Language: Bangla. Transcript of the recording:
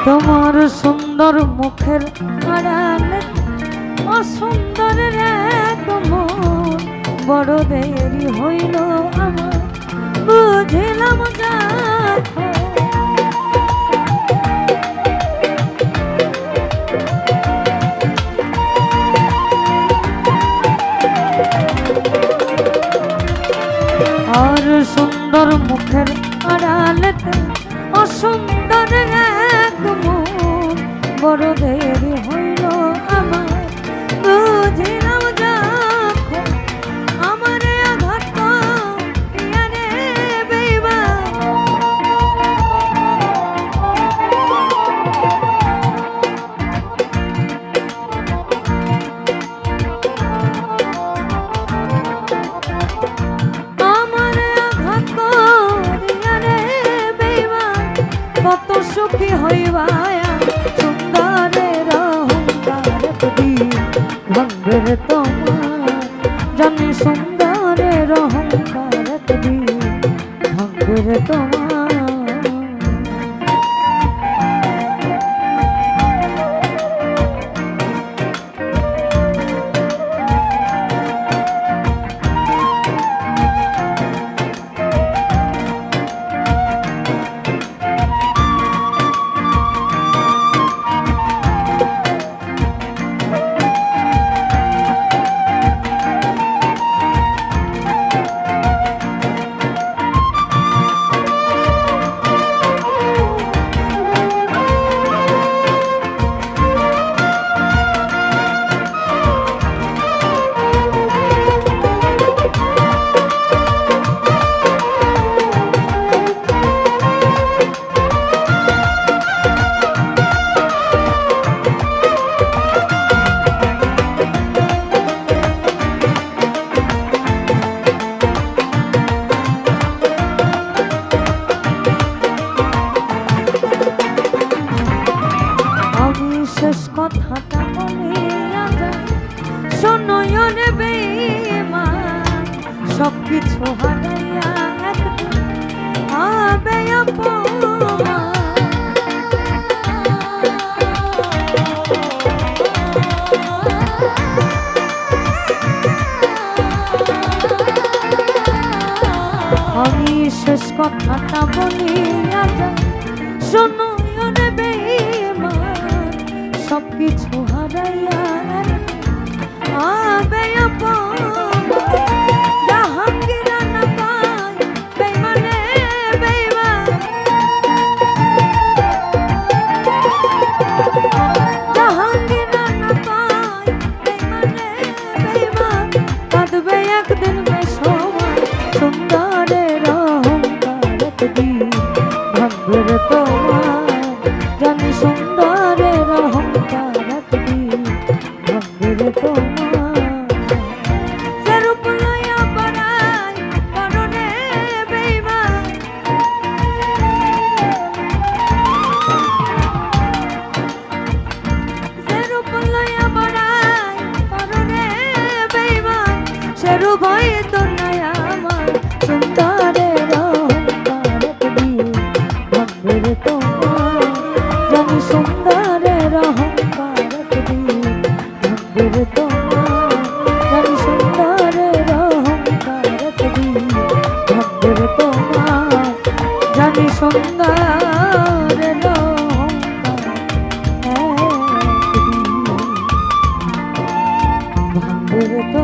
তোমার সুন্দর মুখের আড়ালে অসুন্দরের এক মন, বড় দেরি হইল আমার বুঝিলাম যা। আর সুন্দর মুখের আড়ালেতে অসুন্দরের এক মন, বড় দেরি হইল আমার বুঝিলাম যখন আমারে আঘাত করিয়া রে বেঈমান। আমারে আঘাত করিয়া রে বেঈমান, কত সুখী হইবা সুন্দরের অহংকার প্রদীপ ভঙ্গের তোমার, জানি সুন্দরের অহংকার প্রদীপ ভঙ্গের তোমার। নয়নে বেঈমান সবকিছু হারাইয়া একদিন হবে অপমান। আমি শেষ কথাটা বলিয়া যাই, শোনো নয়নে বেঈমান সবকিছু হারাইয়া হবে অপমান। জাহাঙ্গীর না পাই বেঈমানে বেঈমান, জাহাঙ্গীর না পাই বেঈমানে বেঈমান, কাঁদবে একদিন বেসমান সুন্দরের অহংকার একদিন ভাঙবে রে তোমার। জানি সুন্দরের অহংকার একদিন ভাঙবে রে তোমার। যে রূপ লইয়া বাড়াই পরনে বেঈমান, যে রূপ লইয়া বাড়াই পরনে বেঈমান, সে রূপ হয়তো নাই আমার সুন্দরের অহংকার একদিন ভাঙবে রে তোমার। জানি সুন্দরের অহংকার একদিন ভাঙবে রে তোমার। জানি সুন্দরের অহংকার একদিন ভাঙবে রে তোমার। জানি সুন্দরের অহংকার একদিন ভাঙবে রে তোমার।